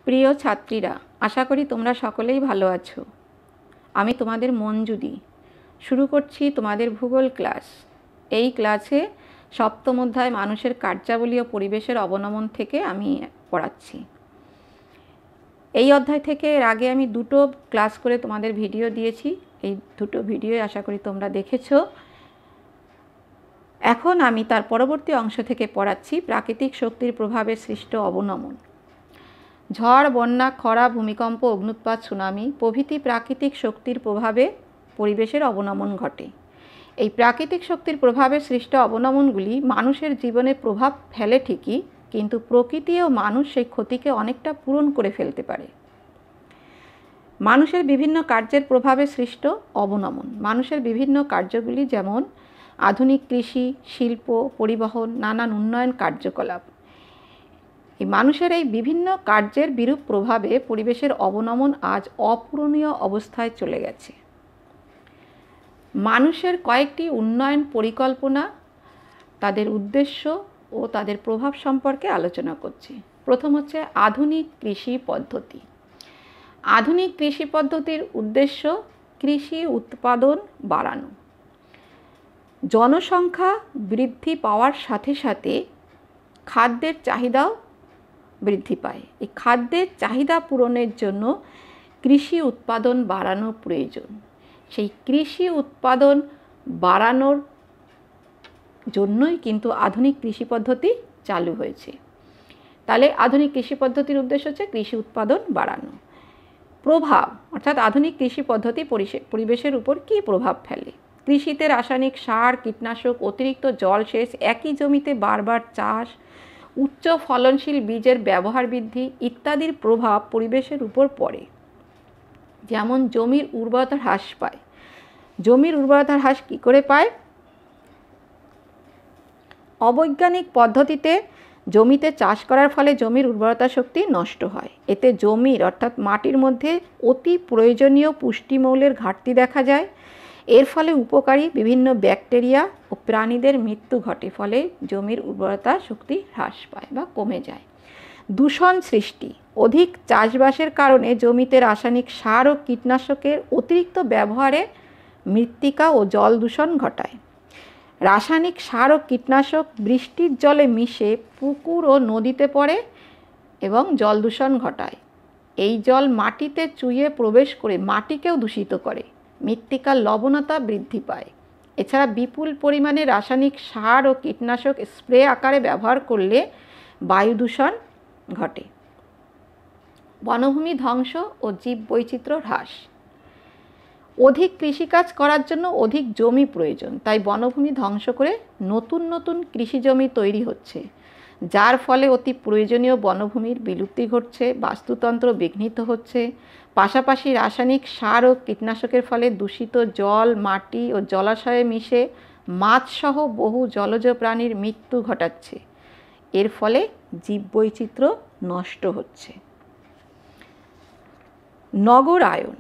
প্রিয় ছাত্রীরা, আশা করি তোমরা সকলেই ভালো আছো। আমি তোমাদের মঞ্জুদি। শুরু করছি তোমাদের ভূগোল ক্লাস। এই ক্লাসে সপ্তম অধ্যায় মানুষের কার্যাবলী ও পরিবেশের অবনমন থেকে আমি পড়াচ্ছি। এই অধ্যায় থেকে এর আগে আমি দুটো ক্লাস করে তোমাদের ভিডিও দিয়েছি। এই দুটো ভিডিও আশা করি তোমরা দেখেছো। এখন আমি তার পরবর্তী অংশ থেকে পড়াচ্ছি প্রাকৃতিক শক্তির প্রভাবে সৃষ্ট অবনমন। ঝড়, বন্যা, খরা, ভূমিকম্প, অগ্ন্যুৎপাত, সুনামি প্রভৃতি প্রাকৃতিক শক্তির প্রভাবে পরিবেশের অবনমন ঘটে। এই প্রাকৃতিক শক্তির প্রভাবে সৃষ্ট অবনমনগুলি মানুষের জীবনে প্রভাব ফেলে ঠিকই, কিন্তু প্রকৃতি ও মানুষ সেই ক্ষতিকে অনেকটা পূরণ করে ফেলতে পারে। মানুষের বিভিন্ন কার্যের প্রভাবে সৃষ্ট অবনমন। মানুষের বিভিন্ন কার্যগুলি যেমন আধুনিক কৃষি, শিল্প, পরিবহন, নানান উন্নয়ন কার্যকলাপ। এই মানুষের এই বিভিন্ন কার্যের বিরূপ প্রভাবে পরিবেশের অবনমন আজ অপূরণীয় অবস্থায় চলে গেছে। মানুষের কয়েকটি উন্নয়ন পরিকল্পনা, তাদের উদ্দেশ্য ও তাদের প্রভাব সম্পর্কে আলোচনা করছি। প্রথম হচ্ছে আধুনিক কৃষি পদ্ধতি। আধুনিক কৃষি পদ্ধতির উদ্দেশ্য কৃষি উৎপাদন বাড়ানো। জনসংখ্যা বৃদ্ধি পাওয়ার সাথে সাথে খাদ্যের চাহিদাও বৃদ্ধি পায়। এই খাদ্যের চাহিদা পূরণের জন্য কৃষি উৎপাদন বাড়ানো প্রয়োজন। সেই কৃষি উৎপাদন বাড়ানোর জন্যই কিন্তু আধুনিক কৃষি পদ্ধতি চালু হয়েছে। তাহলে আধুনিক কৃষি পদ্ধতির উদ্দেশ্য হচ্ছে কৃষি উৎপাদন বাড়ানো। প্রভাব, অর্থাৎ আধুনিক কৃষি পদ্ধতি পরিবেশের উপর কী প্রভাব ফেলে? কৃষিতে রাসায়নিক সার, কীটনাশক, অতিরিক্ত জলসেচ, একই জমিতে বারবার চাষ, উচ্চ ফলনশীল বীজের ব্যবহার বৃদ্ধি ইত্যাদির প্রভাব পরিবেশের উপর পড়ে। যেমন জমির উর্বরতা হ্রাস পায়। জমির উর্বরতা হ্রাস কী করে পায়? অবৈজ্ঞানিক পদ্ধতিতে জমিতে চাষ করার ফলে জমির উর্বরতা শক্তি নষ্ট হয়। এতে জমির অর্থাৎ মাটির মধ্যে অতি প্রয়োজনীয় পুষ্টিমৌলের ঘাটতি দেখা যায়। এর ফলে উপকারী বিভিন্ন ব্যাকটেরিয়া ও প্রাণীদের মৃত্যু ঘটে। ফলে জমির উর্বরতা শক্তি হ্রাস পায় বা কমে যায়। দূষণ সৃষ্টি। অধিক চাষবাসের কারণে জমিতে রাসায়নিক সার ও কীটনাশকের অতিরিক্ত ব্যবহারে মৃত্তিকা ও জল দূষণ ঘটায়। রাসায়নিক সার ও কীটনাশক বৃষ্টির জলে মিশে পুকুর ও নদীতে পড়ে এবং জল দূষণ ঘটায়। এই জল মাটিতে চুইয়ে প্রবেশ করে মাটিকেও দূষিত করে। মৃত্তিকার লবণতা বৃদ্ধি পায়। এছাড়া বিপুল পরিমাণে রাসায়নিক সার ও কীটনাশক স্প্রে আকারে ব্যবহার করলে বায়ু দূষণ ঘটে। বনভূমি ধ্বংস ও জীববৈচিত্র্য হ্রাস। অধিক কৃষিকাজ করার জন্য অধিক জমি প্রয়োজন, তাই বনভূমি ধ্বংস করে নতুন নতুন কৃষি জমি তৈরি হচ্ছে, যার ফলে অতি প্রয়োজনীয় বনভূমির বিলুপ্তি ঘটছে, বাস্তুতন্ত্র বিঘ্নিত হচ্ছে। পাশাপাশি রাসায়নিক সার ও কীটনাশকের ফলে দূষিত জল মাটি ও জলাশয়ে মিশে মাছসহ বহু জলজ প্রাণীর মৃত্যু ঘটাচ্ছে। এর ফলে জীববৈচিত্র্য নষ্ট হচ্ছে। নগরায়ন।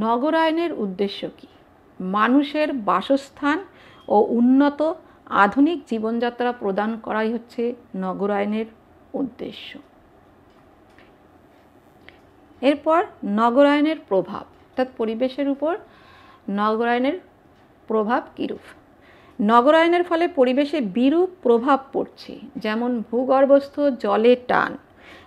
নগরায়নের উদ্দেশ্য কী? মানুষের বাসস্থান ও উন্নত আধুনিক জীবনযাত্রা প্রদান করাই হচ্ছে নগরায়নের উদ্দেশ্য। এরপর নগরায়নের প্রভাব, অর্থাৎ পরিবেশের উপর নগরায়নের প্রভাব কীরূপ? নগরায়নের ফলে পরিবেশে বিরূপ প্রভাব পড়ছে, যেমন ভূগর্ভস্থ জলের টান।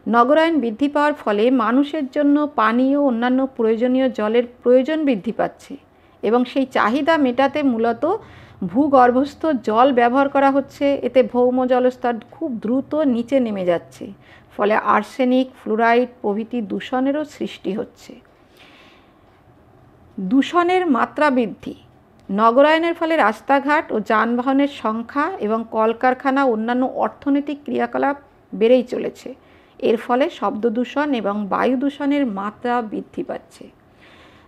নগরায়ন বৃদ্ধি পাওয়ার ফলে মানুষের জন্য পানীয় ও অন্যান্য প্রয়োজনীয় জলের প্রয়োজন বৃদ্ধি পাচ্ছে এবং সেই চাহিদা মেটাতে মূলত ভূগর্ভস্থ জল ব্যবহার করা হচ্ছে। এতে ভৌম জলস্তর খুব দ্রুত নিচে নেমে যাচ্ছে, ফলে আর্সেনিক, ফ্লুরাইড প্রভৃতি দূষণেরও সৃষ্টি হচ্ছে। দূষণের মাত্রা বৃদ্ধি। নগরায়নের ফলে রাস্তাঘাট ও যানবাহনের সংখ্যা এবং কলকারখানা অন্যান্য অর্থনৈতিক ক্রিয়াকলাপ বেড়েই চলেছে। এর ফলে শব্দ দূষণ এবং বায়ু দূষণের মাত্রা বৃদ্ধি পাচ্ছে।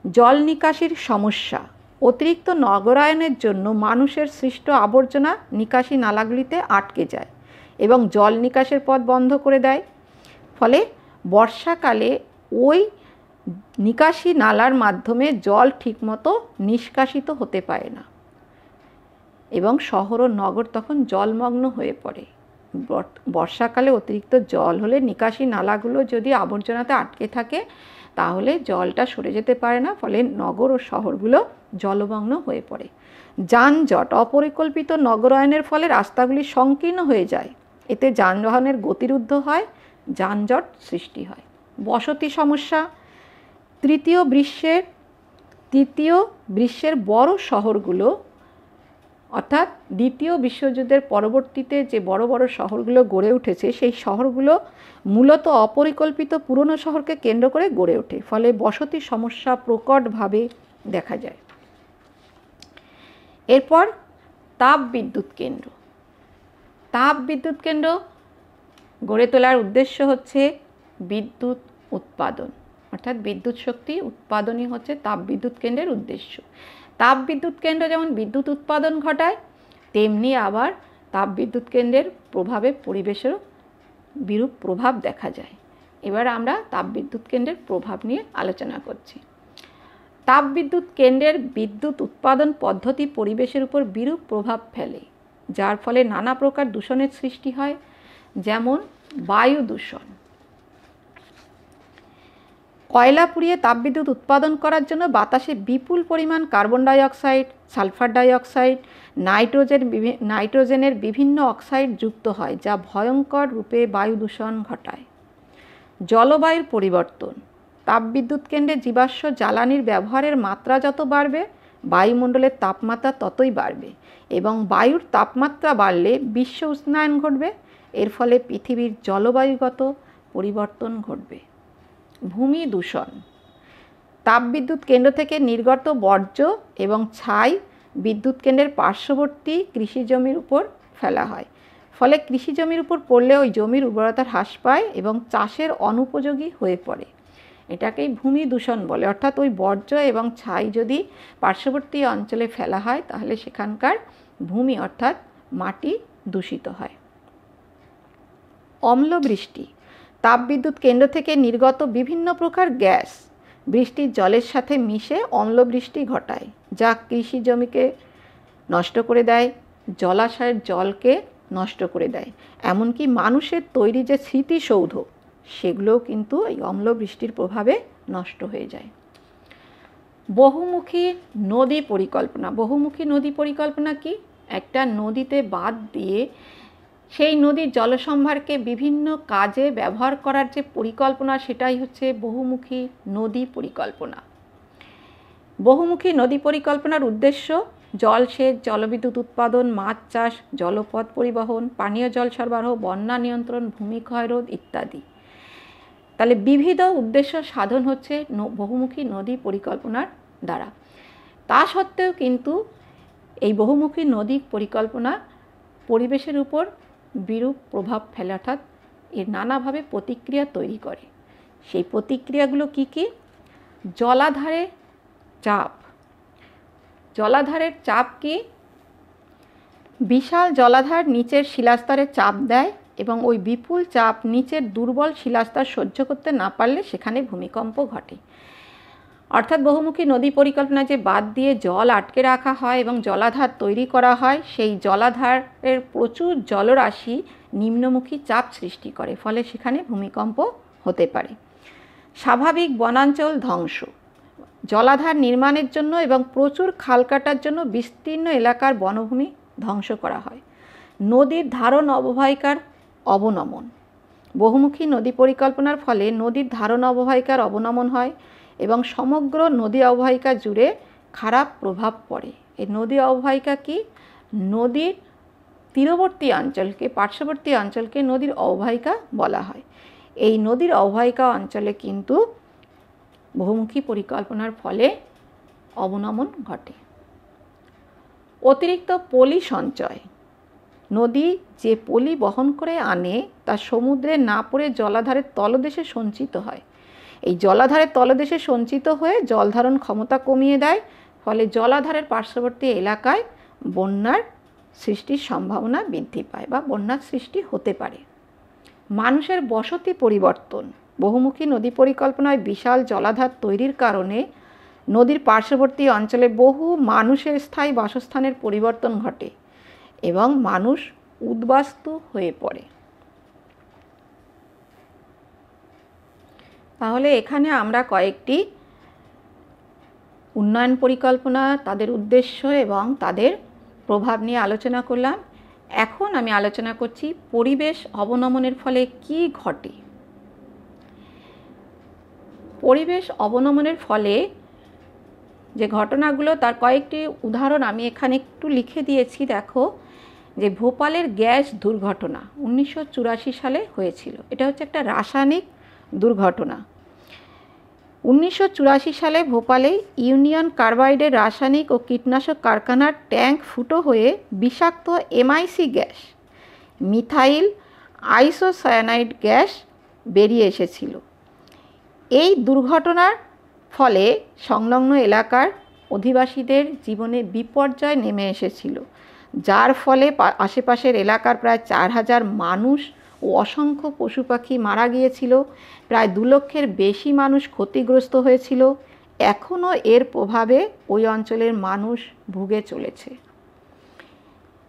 জল নিকাশির সমস্যা। অতিরিক্ত নগরায়নের জন্য মানুষের সৃষ্ট আবর্জনা নিকাশি নালাগুলিতে আটকে যায় এবং জল নিকাশের পথ বন্ধ করে দেয়। ফলে বর্ষাকালে ওই নিকাশি নালার মাধ্যমে জল ঠিকমতো নিষ্কাশিত হতে পারে না এবং শহর ও নগর তখন জলমগ্ন হয়ে পড়ে। বর্ষাকালে অতিরিক্ত জল হলে নিকাশি নালাগুলো যদি আবর্জনাতে আটকে থাকে তাহলে জলটা সরে যেতে পারে না, ফলে নগর ও শহরগুলো জলমগ্ন হয়ে পড়ে। যানজট, অপরিকল্পিত নগরায়নের ফলে রাস্তাগুলি সংকীর্ণ হয়ে যায়, এতে যানবাহনের গতিরুদ্ধ হয়, যানজট সৃষ্টি হয়। বসতি সমস্যা, তৃতীয় বিশ্বের বড় শহরগুলো, অর্থাৎ দ্বিতীয় বিশ্বযুদ্ধের পরবর্তীতে যে বড় বড় শহরগুলো গড়ে উঠেছে সেই শহরগুলো মূলত অপরিকল্পিত পুরনো শহরকে কেন্দ্র করে গড়ে ওঠে, ফলে বসতি সমস্যা প্রকটভাবে দেখা যায়। এরপর তাপবিদ্যুৎ কেন্দ্র। তাপবিদ্যুৎ কেন্দ্র গড়ে তোলার উদ্দেশ্য হচ্ছে বিদ্যুৎ উৎপাদন, অর্থাৎ বিদ্যুৎ শক্তি উৎপাদনই হচ্ছে তাপবিদ্যুৎ কেন্দ্রের উদ্দেশ্য। তাপবিদ্যুৎ কেন্দ্র যেমন বিদ্যুৎ উৎপাদন ঘটায়, তেমনি আবার তাপবিদ্যুৎ কেন্দ্রের প্রভাবে পরিবেশেরও বিরূপ প্রভাব দেখা যায়। এবার আমরা তাপবিদ্যুৎ কেন্দ্রের প্রভাব নিয়ে আলোচনা করছি। তাপবিদ্যুৎ কেন্দ্রের বিদ্যুৎ উৎপাদন পদ্ধতি পরিবেশের উপর বিরূপ প্রভাব ফেলে, যার ফলে নানা প্রকার দূষণের সৃষ্টি হয়, যেমন বায়ু দূষণ। কয়লা পুড়িয়ে তাপবিদ্যুৎ উৎপাদন করার জন্য বাতাসে বিপুল পরিমাণ কার্বন ডাইঅক্সাইড, সালফার ডাইঅক্সাইড, নাইট্রোজেনের বিভিন্ন অক্সাইড যুক্ত হয়, যা ভয়ঙ্কর রূপে বায়ু দূষণ ঘটায়। জলবায়ুর পরিবর্তন। তাপবিদ্যুৎ কেন্দ্রে জীবাশ্ম জ্বালানির ব্যবহারের মাত্রা যত বাড়বে, বায়ুমণ্ডলের তাপমাত্রা ততই বাড়বে, এবং বায়ুর তাপমাত্রা বাড়লে বিশ্ব উষ্ণায়ন ঘটবে। এর ফলে পৃথিবীর জলবায়ুগত পরিবর্তন ঘটবে। ভূমি দূষণ। তাপবিদ্যুৎ কেন্দ্র থেকে নির্গত বর্জ্য এবং ছাই বিদ্যুৎ কেন্দ্রের পার্শ্ববর্তী কৃষি জমির উপর ফেলা হয়, ফলে কৃষি জমির উপর পড়লে ওই জমির উর্বরতা হ্রাস পায় এবং চাষের অনুপযোগী হয়ে পড়ে। এটাকেই ভূমি দূষণ বলে, অর্থাৎ ওই বর্জ্য এবং ছাই যদি পার্শ্ববর্তী অঞ্চলে ফেলা হয় তাহলে সেখানকার ভূমি অর্থাৎ মাটি দূষিত হয়। অম্লবৃষ্টি। তাপবিদ্যুৎ কেন্দ্র থেকে নির্গত বিভিন্ন প্রকার গ্যাস বৃষ্টির জলের সাথে মিশে অম্লবৃষ্টি ঘটায়, যা কৃষি জমিকে নষ্ট করে দেয়, জলাশয়ের জলকে নষ্ট করে দেয়, এমনকি মানুষের তৈরি যে স্মৃতিসৌধ সেগুলোও কিন্তু এই অম্লবৃষ্টির প্রভাবে নষ্ট হয়ে যায়। বহুমুখী নদী পরিকল্পনা। বহুমুখী নদী পরিকল্পনা কি? একটা নদীতে বাঁধ দিয়ে সেই নদীর জলসম্ভারকে বিভিন্ন কাজে ব্যবহার করার যে পরিকল্পনা, সেটাই হচ্ছে বহুমুখী নদী পরিকল্পনা। বহুমুখী নদী পরিকল্পনার উদ্দেশ্য জলসেচ, জলবিদ্যুৎ উৎপাদন, মাছ চাষ, জলপথ পরিবহন, পানীয় জল সরবরাহ, বন্যা নিয়ন্ত্রণ, ভূমিক্ষয় রোধ ইত্যাদি। তাহলে বিবিধ উদ্দেশ্য সাধন হচ্ছে বহুমুখী নদী পরিকল্পনার দ্বারা। তা সত্ত্বেও কিন্তু এই বহুমুখী নদী পরিকল্পনা পরিবেশের উপর বিরূপ প্রভাব ফেলে, অর্থাৎ এর নানাভাবে প্রতিক্রিয়া তৈরি করে। সেই প্রতিক্রিয়াগুলো কি কি? জলাধারে চাপ। জলাধারের চাপ কি? বিশাল জলাধার নিচের শিলাস্তরে চাপ দেয় এবং ওই বিপুল চাপ নিচের দুর্বল শিলাস্তর সহ্য করতে না পারলে সেখানে ভূমিকম্প ঘটে। অর্থাৎ বহুমুখী নদী পরিকল্পনা যে বাঁধ দিয়ে জল আটকে রাখা হয় এবং জলাধার তৈরি করা হয়, সেই জলাধারের প্রচুর জলরাশি নিম্নমুখী চাপ সৃষ্টি করে, ফলে সেখানে ভূমিকম্প হতে পারে। স্বাভাবিক বনাঞ্চল ধ্বংস। জলাধার নির্মাণের জন্য এবং প্রচুর খাল কাটার জন্য বিস্তীর্ণ এলাকার বনভূমি ধ্বংস করা হয়। নদীর ধারণ অববাহিকার অবনমন। বহুমুখী নদী পরিকল্পনার ফলে নদীর ধারণ অববাহিকার অবনমন হয় এবং সমগ্র নদী অববাহিকা জুড়ে খারাপ প্রভাব পড়ে। এই নদী অববাহিকা কি? নদীর তীরবর্তী অঞ্চলকে, পার্শ্ববর্তী অঞ্চলকে নদীর অববাহিকা বলা হয়। এই নদীর অববাহিকা অঞ্চলে কিন্তু বহুমুখী পরিকল্পনার ফলে অবনমন ঘটে। অতিরিক্ত পলি সঞ্চয়। নদী যে পলি বহন করে আনে তা সমুদ্রে না পড়ে জলাধারের তলদেশে সঞ্চিত হয়। এই জলাধারের তলদেশে সঞ্চিত হয়ে জলধারণ ক্ষমতা কমিয়ে দেয়, ফলে জলাধারের পার্শ্ববর্তী এলাকায় বন্যার সৃষ্টির সম্ভাবনা বৃদ্ধি পায় বা বন্যার সৃষ্টি হতে পারে। মানুষের বসতি পরিবর্তন। বহুমুখী নদী পরিকল্পনায় বিশাল জলাধার তৈরির কারণে নদীর পার্শ্ববর্তী অঞ্চলে বহু মানুষের স্থায়ী বাসস্থানের পরিবর্তন ঘটে এবং মানুষ উদ্বাস্তু হয়ে পড়ে। তাহলে এখানে আমরা কয়েকটি উন্নয়ন পরিকল্পনা, তাদের উদ্দেশ্য এবং তাদের প্রভাব নিয়ে আলোচনা করলাম। এখন আমি আলোচনা করছি পরিবেশ অবনমনের ফলে কি ঘটে। পরিবেশ অবনমনের ফলে যে ঘটনাগুলো তার কয়েকটি উদাহরণ আমি এখানে একটু লিখে দিয়েছি। দেখো, যে ভোপালের গ্যাস দুর্ঘটনা 1984 সালে হয়েছিল। এটা হচ্ছে একটা রাসায়নিক দুর্ঘটনা। 1984 সালে ভোপালে ইউনিয়ন কার্বাইডের রাসায়নিক ও কীটনাশক কারখানার ট্যাঙ্ক ফুটো হয়ে বিষাক্ত MIC gas, methyl isocyanide gas বেরিয়ে এসেছিল। এই দুর্ঘটনার ফলে সংলগ্ন এলাকার অধিবাসীদের জীবনে বিপর্যয় নেমে এসেছিল, যার ফলে আশেপাশের এলাকার প্রায় 4000 মানুষ ও অসংখ্য পশু পাখি মারা গিয়েছিল। প্রায় 2 লক্ষের বেশি মানুষ ক্ষতিগ্রস্ত হয়েছিল। এখনও এর প্রভাবে ওই অঞ্চলের মানুষ ভুগে চলেছে।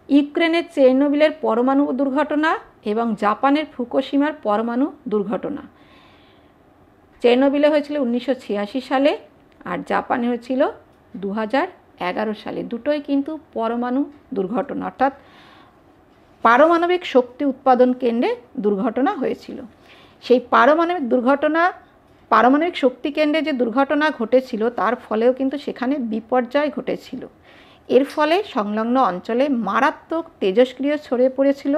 ইউক্রেনের চেরনোবিলের পরমাণু দুর্ঘটনা এবং জাপানের ফুকুশিমার পরমাণু দুর্ঘটনা। চেরনোবিলে হয়েছিল 1986 সালে আর জাপানে হয়েছিল 2011 সালে। দুটোই কিন্তু পরমাণু দুর্ঘটনা, অর্থাৎ পারমাণবিক শক্তি উৎপাদন কেন্দ্রে দুর্ঘটনা হয়েছিল। সেই পারমাণবিক শক্তি কেন্দ্রে যে দুর্ঘটনা ঘটেছিল তার ফলেও কিন্তু সেখানে বিপর্যয় ঘটেছিল। এর ফলে সংলগ্ন অঞ্চলে মারাত্মক তেজস্ক্রিয় ছড়িয়ে পড়েছিল।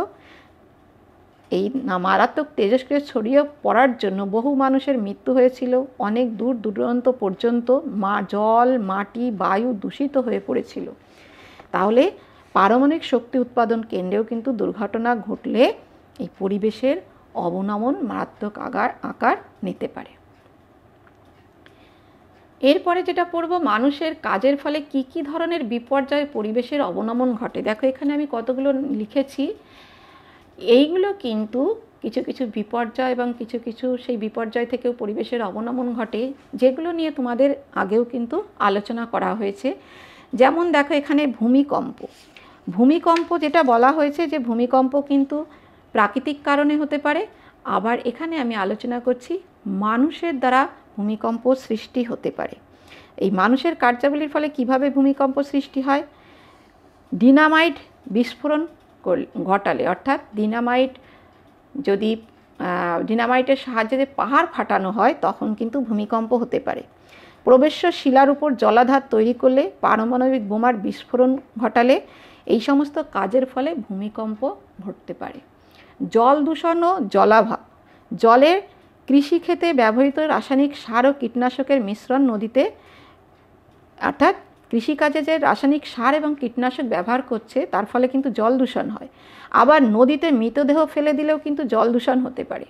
এই মারাত্মক তেজস্ক্রিয় ছড়িয়ে পড়ার জন্য বহু মানুষের মৃত্যু হয়েছিল। অনেক দূর দূরান্ত পর্যন্ত জল, মাটি, বায়ু দূষিত হয়ে পড়েছিল। তাহলে পারমাণবিক শক্তি উৎপাদন কেন্দ্রেও কিন্তু দুর্ঘটনা ঘটলে এই পরিবেশের অবনমন মারাত্মক আকার নিতে পারে। এরপরে যেটা পড়ব, মানুষের কাজের ফলে কি কি ধরনের বিপর্যয় পরিবেশের অবনমন ঘটে। দেখো, এখানে আমি কতগুলো লিখেছি। এইগুলো কিন্তু কিছু কিছু বিপর্যয় এবং কিছু কিছু সেই বিপর্যয় থেকেও পরিবেশের অবনমন ঘটে, যেগুলো নিয়ে তোমাদের আগেও কিন্তু আলোচনা করা হয়েছে। যেমন দেখো, এখানে ভূমিকম্প যেটা বলা হয়েছে, যে ভূমিকম্প কিন্তু প্রাকৃতিক কারণে হতে পারে। আবার এখানে আমি আলোচনা করছি মানুষের দ্বারা ভূমিকম্প সৃষ্টি হতে পারে। এই মানুষের কার্যাবলীর ফলে কিভাবে ভূমিকম্প সৃষ্টি হয়। ডিনামাইট বিস্ফোরণ ঘটালে, অর্থাৎ ডিনামাইটের সাহায্যে পাহাড় ফাটানো হয়, তখন কিন্তু ভূমিকম্প হতে পারে। প্রবেশ্য শিলার উপর জলাধার তৈরি করলে, পারমাণবিক বোমার বিস্ফোরণ ঘটালে, এই সমস্ত কাজের ফলে ভূমিকম্প ঘটতে পারে। জল দূষণ ও জলাভাব। জলের কৃষিক্ষেত্রে ব্যবহৃত রাসায়নিক সার ও কীটনাশকের মিশ্রণ নদীতে, অর্থাৎ কৃষিকাজে যে রাসায়নিক সার এবং কীটনাশক ব্যবহার করছে তার ফলে কিন্তু জল দূষণ হয়। আবার নদীতে মৃতদেহ ফেলে দিলেও কিন্তু জল দূষণ হতে পারে,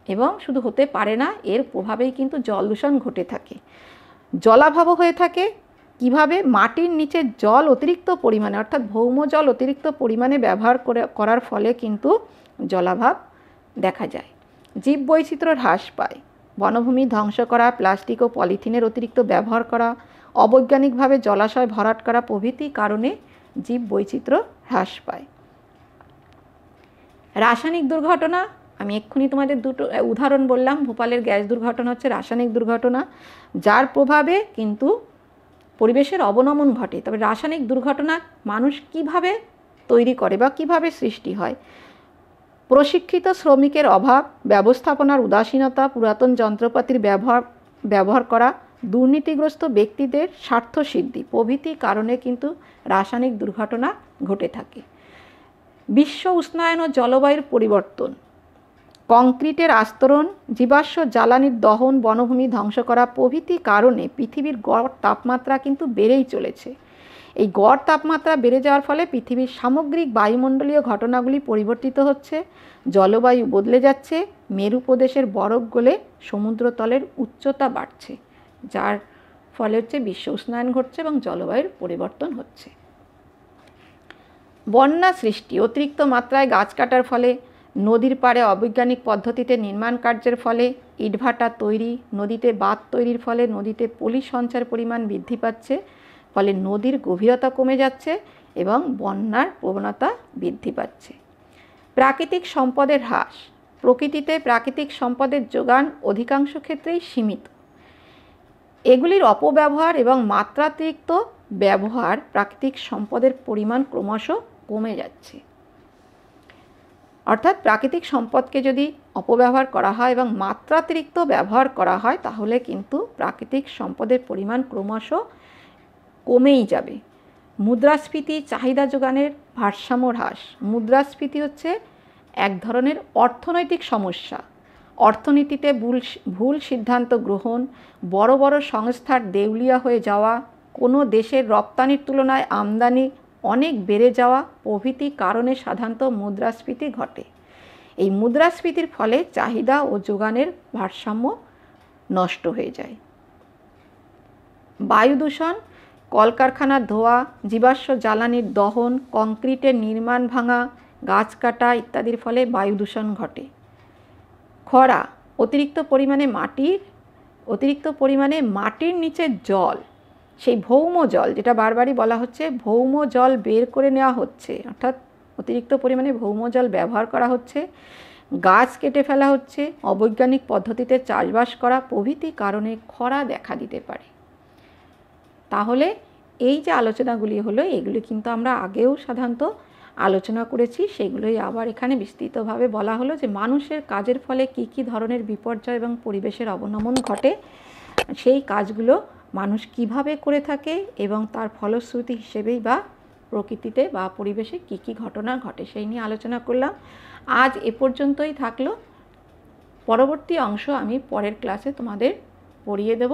এবং শুধু হতে পারে না, এর প্রভাবেই কিন্তু জল দূষণ ঘটে থাকে। জলাভাবও হয়ে থাকে। কিভাবে? মাটির নিচে জল অতিরিক্ত পরিমাণে, অর্থাৎ ভৌম জল অতিরিক্ত পরিমাণে ব্যবহার করার ফলে কিন্তু জলাভাব দেখা যায়। জীববৈচিত্র্য হ্রাস পায়। বনভূমি ধ্বংস করা, প্লাস্টিক ও পলিথিনের অতিরিক্ত ব্যবহার করা, অবৈজ্ঞানিকভাবে জলাশয় ভরাট করা প্রভৃতি কারণে জীববৈচিত্র্য হ্রাস পায়। রাসায়নিক দুর্ঘটনা, আমি এক্ষুনি তোমাদের দুটো উদাহরণ বললাম। ভোপালের গ্যাস দুর্ঘটনা হচ্ছে রাসায়নিক দুর্ঘটনা, যার প্রভাবে কিন্তু পরিবেশের অবনমন ঘটে। তবে রাসায়নিক দুর্ঘটনা মানুষ কিভাবে তৈরি করে বা কিভাবে সৃষ্টি হয়? প্রশিক্ষিত শ্রমিকের অভাব, ব্যবস্থাপনার উদাসীনতা, পুরাতন যন্ত্রপাতির ব্যবহার করা, দুর্নীতিগ্রস্ত ব্যক্তিদের স্বার্থসিদ্ধি প্রভৃতি কারণে কিন্তু রাসায়নিক দুর্ঘটনা ঘটে থাকে। বিশ্ব উষ্ণায়ন ও জলবায়ুর পরিবর্তন, কংক্রিটের আস্তরণ, জীবাশ্ম জ্বালানির দহন, বনভূমি ধ্বংস করা প্রভৃতি কারণে পৃথিবীর গড় তাপমাত্রা কিন্তু বেড়েই চলেছে। এই গড় তাপমাত্রা বেড়ে যাওয়ার ফলে পৃথিবীর সামগ্রিক বায়ুমণ্ডলীয় ঘটনাগুলি পরিবর্তিত হচ্ছে, জলবায়ু বদলে যাচ্ছে, মেরু প্রদেশের বরফ গলে সমুদ্রতলের উচ্চতা বাড়ছে, যার ফলে হচ্ছে বিশ্ব উষ্ণায়ন ঘটছে এবং জলবায়ুর পরিবর্তন হচ্ছে। বন্যা সৃষ্টি, অতিরিক্ত মাত্রায় গাছ কাটার ফলে, নদীর পাড়ে অবৈজ্ঞানিক পদ্ধতিতে নির্মাণ কার্যের ফলে, ইটভাটা তৈরি, নদীতে বাঁধ তৈরির ফলে নদীতে পলি সঞ্চার পরিমাণ বৃদ্ধি পাচ্ছে, ফলে নদীর গভীরতা কমে যাচ্ছে এবং বন্যার প্রবণতা বৃদ্ধি পাচ্ছে। প্রাকৃতিক সম্পদের হ্রাস। প্রকৃতিতে প্রাকৃতিক সম্পদের যোগান অধিকাংশ ক্ষেত্রেই সীমিত। এগুলির অপব্যবহার এবং মাত্রাতিরিক্ত ব্যবহার প্রাকৃতিক সম্পদের পরিমাণ ক্রমশ কমে যাচ্ছে। অর্থাৎ প্রাকৃতিক সম্পদকে যদি অপব্যবহার করা হয় এবং মাত্রাতিরিক্ত ব্যবহার করা হয় তাহলে কিন্তু প্রাকৃতিক সম্পদের পরিমাণ ক্রমশ কমেই যাবে। মুদ্রাস্ফীতি, চাহিদা যোগানের ভারসাম্য হ্রাস। মুদ্রাস্ফীতি হচ্ছে এক ধরনের অর্থনৈতিক সমস্যা। অর্থনীতিতে ভুল সিদ্ধান্ত গ্রহণ, বড় বড় সংস্থার দেউলিয়া হয়ে যাওয়া, কোনো দেশের রপ্তানির তুলনায় আমদানি অনেক বেড়ে যাওয়া প্রভৃতি কারণে সাধারণত মুদ্রাস্ফীতি ঘটে। এই মুদ্রাস্ফীতির ফলে চাহিদা ও যোগানের ভারসাম্য নষ্ট হয়ে যায়। বায়ু দূষণ, কলকারখানার ধোঁয়া, জীবাশ্ম জ্বালানির দহন, কংক্রিটের নির্মাণ ভাঙা, গাছ কাটা ইত্যাদির ফলে বায়ু দূষণ ঘটে। খরা, অতিরিক্ত পরিমাণে মাটির নিচের জল, সেই ভৌম জল যেটা বারবারই বলা হচ্ছে, ভৌম জল বের করে নেওয়া হচ্ছে, অর্থাৎ অতিরিক্ত পরিমাণে ভৌম জল ব্যবহার করা হচ্ছে, গাছ কেটে ফেলা হচ্ছে, অবৈজ্ঞানিক পদ্ধতিতে চাষবাস করা প্রভৃতি কারণে খরা দেখা দিতে পারে। তাহলে এই যে আলোচনাগুলি হলো এগুলি কিন্তু আমরা আগেও সাধারণত আলোচনা করেছি, সেগুলোই আবার এখানে বিস্তৃতভাবে বলা হলো যে মানুষের কাজের ফলে কি কি ধরনের বিপর্যয় এবং পরিবেশের অবনমন ঘটে, সেই কাজগুলো মানুষ কিভাবে করে থাকে এবং তার ফলশ্রুতি হিসেবেই বা প্রকৃতিতে বা পরিবেশে কি কি ঘটনা ঘটে সেই নিয়ে আলোচনা করলাম। আজ এ পর্যন্তই থাকলো। পরবর্তী অংশ আমি পরের ক্লাসে তোমাদের পড়িয়ে দেব।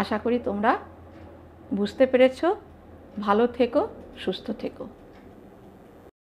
আশা করি তোমরা বুঝতে পেরেছো। ভালো থেকো, সুস্থ থেকো।